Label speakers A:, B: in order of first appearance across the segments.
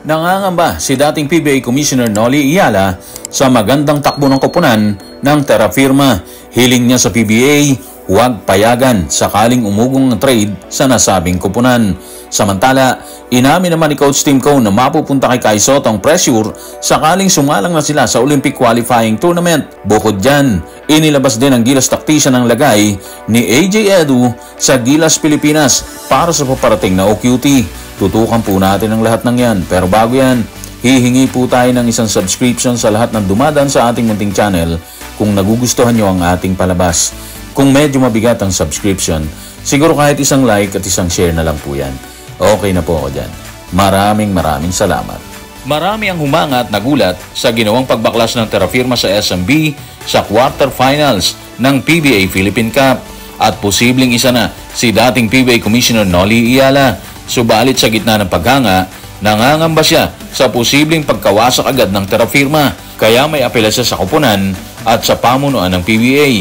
A: Nangangamba si dating PBA Commissioner Noli Eala sa magandang takbo ng koponan ng Terra Firma. Hiling niya sa PBA, huwag payagan sakaling umugong ng trade sa nasabing koponan. Samantala, inamin naman ni Coach Tim Cone na mapupunta kay Kai Sotto ang pressure sakaling sumalang na sila sa Olympic Qualifying Tournament. Bukod dyan, inilabas din ang Gilas Tactician ng lagay ni AJ Edu sa Gilas Pilipinas para sa paparating na OQT. Tutukan po natin ang lahat ng yan. Pero bago yan, hihingi po tayo ng isang subscription sa lahat ng dumadaan sa ating munting channel kung nagugustuhan nyo ang ating palabas. Kung medyo mabigat ang subscription, siguro kahit isang like at isang share na lang po yan. Okay na po ako dyan. Maraming salamat. Marami ang humanga at nagulat sa ginawang pagbaklas ng Terra Firma sa SMB sa quarterfinals ng PBA Philippine Cup. At posibleng isa na si dating PBA Commissioner Noli Eala. Subalit sa gitna ng paghanga, nangangamba siya sa posibleng pagkawasak agad ng Terra Firma. Kaya may apela siya sa koponan at sa pamunuan ng PBA.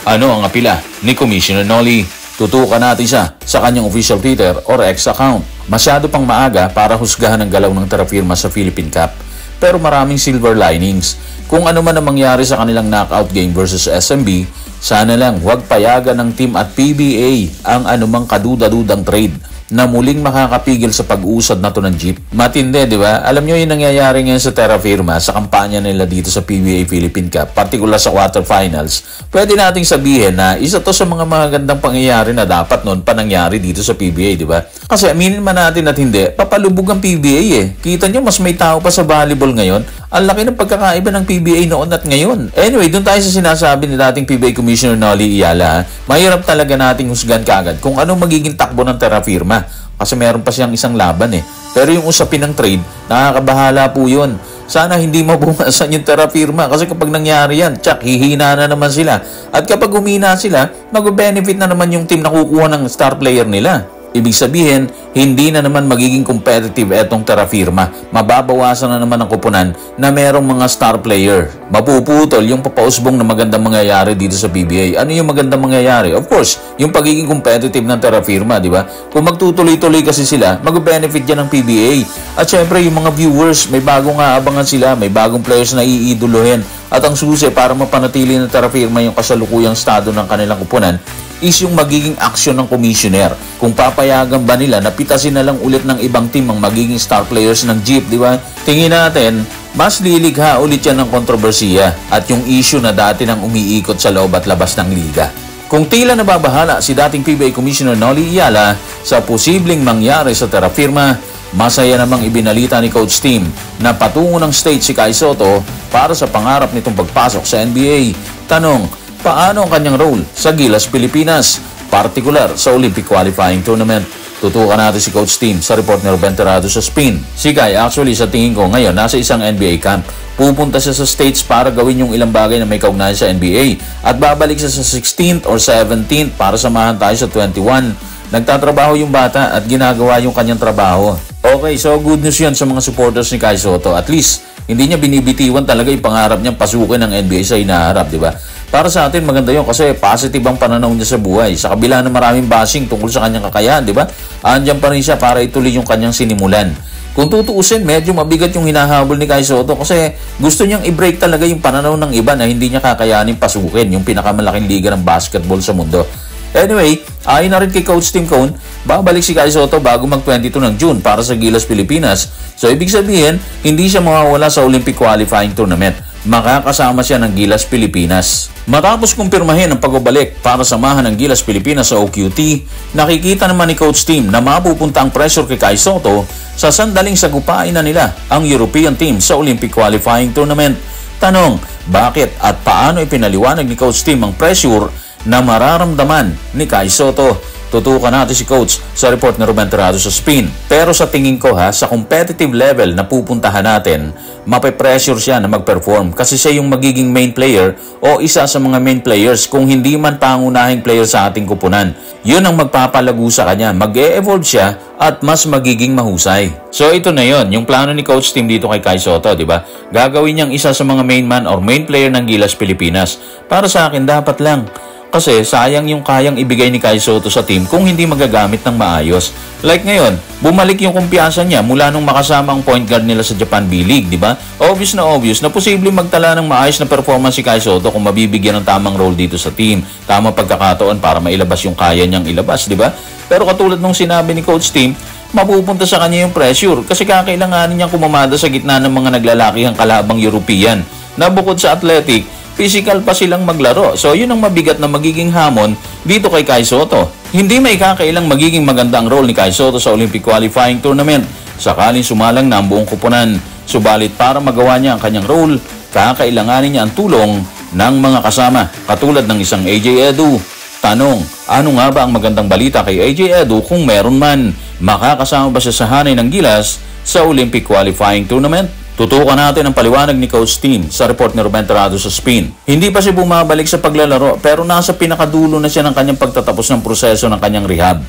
A: Ano ang apela ni Commissioner Noli? Tutukan natin siya sa kanyang official Twitter or X account. Masyado pang maaga para husgahan ang galaw ng Terra Firma sa Philippine Cup. Pero maraming silver linings. Kung ano man ang mangyari sa kanilang knockout game versus SMB, sana lang huwag payagan ng team at PBA ang anumang kaduda-dudang trade na muling makakapigil sa pag-uusad na to ng jeep. Matindi, di ba? Alam nyo yung nangyayari ngayon sa Terra Firma sa kampanya nila dito sa PBA Philippine Cup, particular sa quarterfinals. Pwede nating sabihin na isa to sa mga magandang pangyayari na dapat noon pa nangyari dito sa PBA, di ba? Kasi aminin man natin at hindi, papalubog ang PBA eh. Kita nyo, mas may tao pa sa volleyball ngayon. Ang laki ng pagkakaiba ng PBA noon at ngayon. Anyway, doon tayo sa sinasabi ni dating PBA Commissioner Noli Eala. Mahirap talaga nating husgan kaagad kung anong magiging takbo ng Terra Firma. Kasi meron pa siyang isang laban eh. Pero yung usapin ng trade, nakakabahala po yun. Sana hindi mabumasan yung Terra Firma kasi kapag nangyari yan, tsak, hihina na naman sila. At kapag humina sila, mag-benefit na naman yung team na kukuha ng star player nila. Ibig sabihin, hindi na naman magiging competitive etong Terra Firma. Mababawasan na naman ang koponan na merong mga star player. Mapuputol yung papausbong na magandang mangyayari dito sa PBA. Ano yung magandang mangyayari? Of course, yung pagiging competitive ng Terra Firma, di ba? Kung magtutuloy-tuloy kasi sila, mag-benefit yan ng PBA. At syempre, yung mga viewers, may bagong aabangan sila, may bagong players na iiduluhin. At ang susi para mapanatili ng Terra Firma yung kasalukuyang estado ng kanilang koponan is yung magiging aksyon ng commissioner. Kung papayagan ba nila na pitasin na lang ulit ng ibang team ang magiging star players ng Jeep, di ba? Tingin natin, mas liligha ulit yan ng kontrobersiya at yung issue na dati nang umiikot sa loob at labas ng liga. Kung tila nababahala si dating PBA Commissioner Noli Eala sa posibleng mangyari sa Terra Firma, masaya namang ibinalita ni Coach Tim na patungo ng state si Kai Sotto para sa pangarap nitong pagpasok sa NBA. Tanong, paano ang kanyang role sa Gilas Pilipinas, particular sa Olympic Qualifying Tournament? Tutukan natin si Coach Tim sa report ni Ruben Terrado sa Spin. Si Kai actually sa tingin ko ngayon nasa isang NBA camp. Pupunta siya sa States para gawin yung ilang bagay na may kaugnayan sa NBA at babalik siya sa 16th or 17th para samahan tayo sa 21. Nagtatrabaho yung bata at ginagawa yung kanyang trabaho. Okay, so good news yan sa mga supporters ni Kai Sotto. At least, hindi niya binibitiwan talaga yung pangarap niyang pasukin ng NBA sa hinaharap, di ba? Para sa atin, maganda yun kasi positive ang pananaw niya sa buhay. Sa kabila ng maraming bashing tungkol sa kanyang kakayahan, di ba? Andiyan pa rin siya para ituloy yung kanyang sinimulan. Kung tutuusin, medyo mabigat yung hinahabol ni Kai Sotto kasi gusto niyang i-break talaga yung pananaw ng iba na hindi niya kakayanin pasukin yung pinakamalaking liga ng basketball sa mundo. Anyway, ayon na rin kay Coach Tim Cone, babalik si Kai Sotto bago mag-22 ng June para sa Gilas Pilipinas. So, ibig sabihin, hindi siya mawawala sa Olympic Qualifying Tournament. Makakasama siya ng Gilas Pilipinas. Matapos kumpirmahin ang pagbabalik para samahan ng Gilas Pilipinas sa OQT, nakikita naman ni Coach Tim na mapupunta ang pressure kay Kai Sotto sa sandaling sagupain na nila ang European team sa Olympic Qualifying Tournament. Tanong, bakit at paano ipinaliwanag ni Coach Tim ang pressure na mararamdaman ni Kai Sotto? Tutukan natin si Coach sa report ni Ruben Terrado sa Spin. Pero sa tingin ko sa competitive level na pupuntahan natin, mape-pressure siya na mag-perform kasi siya yung magiging main player o isa sa mga main players kung hindi man pangunahing player sa ating kupunan. Yun ang magpapalago sa kanya. Mag-e-evolve siya at mas magiging mahusay. So ito na yon, yung plano ni Coach Tim dito kay Kai Sotto, di ba? Gagawin niyang isa sa mga main man or main player ng Gilas Pilipinas. Para sa akin, dapat lang Kasi sayang yung kayang ibigay ni Kai Sotto sa team kung hindi magagamit ng maayos. Like ngayon, bumalik yung kumpiyansa niya mula nung makasama ang point guard nila sa Japan B-League, di ba? Obvious na posibleng magtala ng maayos na performance si Kai Sotto kung mabibigyan ng tamang role dito sa team. Tamang pagkakataon para mailabas yung kaya niyang ilabas, di ba? Pero katulad nung sinabi ni Coach Tim, mapupunta sa kanya yung pressure kasi kakailanganin niyang kumamada sa gitna ng mga naglalakihang kalabang European na bukod sa athletic, physical pa silang maglaro. So, yun ang mabigat na magiging hamon dito kay Kai Sotto. Hindi may kakailang magiging maganda ang role ni Kai Sotto sa Olympic Qualifying Tournament sakaling sumalang na ang buong kupunan. Subalit para magawa niya ang kanyang role, kakailanganin niya ang tulong ng mga kasama katulad ng isang AJ Edu. Tanong, ano nga ba ang magandang balita kay AJ Edu kung meron man? Makakasama ba siya sa hanay ng gilas sa Olympic Qualifying Tournament? Tutukan natin ang paliwanag ni Coach Tim sa report ni Ruben Terrado sa Spin. Hindi pa siya bumabalik sa paglalaro pero nasa pinakadulo na siya ng kanyang pagtatapos ng proseso ng kanyang rehab.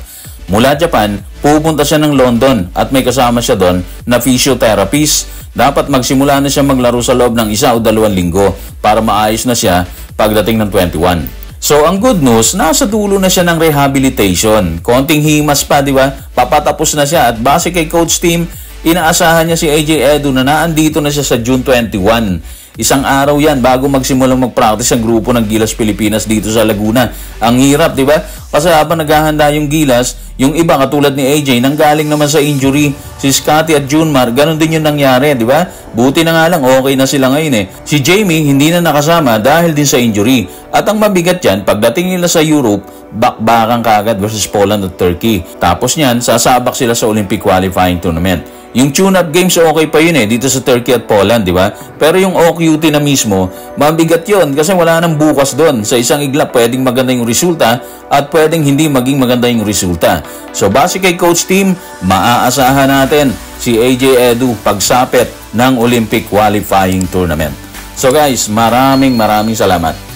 A: Mula Japan, pupunta siya ng London at may kasama siya doon na physiotherapist. Dapat magsimula na siya maglaro sa loob ng 1 o 2 linggo para maayos na siya pagdating ng 21. So, ang good news, nasa dulo na siya ng rehabilitation. Konting himas pa, di ba? Papatapos na siya at base kay Coach Tim, inaasahan niya si AJ Edu na naandito na siya sa June 21. Isang araw yan bago magsimulang mag-practice ang grupo ng Gilas Pilipinas dito sa Laguna. Ang hirap, di ba? Kasi habang naghahanda yung Gilas, yung iba katulad ni AJ nanggaling naman sa injury. Si Scotty at Junmar, ganun din yung nangyari, di ba? Buti na nga lang, okay na sila ngayon eh. Si Jamie hindi na nakasama dahil din sa injury. At ang mabigat yan, pagdating nila sa Europe, bakbakan kagad versus Poland at Turkey. Tapos niyan, sasabak sila sa Olympic Qualifying Tournament. Yung tune-up games okay pa yun dito sa Turkey at Poland, di ba? Pero yung OQT na mismo, mabigat yun kasi wala nang bukas doon. Sa isang iglap, pwedeng maganda yung resulta at pwedeng hindi maging maganda yung resulta. So, base kay Coach Tim, maaasahan natin si AJ Edu pagsapit ng Olympic Qualifying Tournament. So guys, maraming salamat.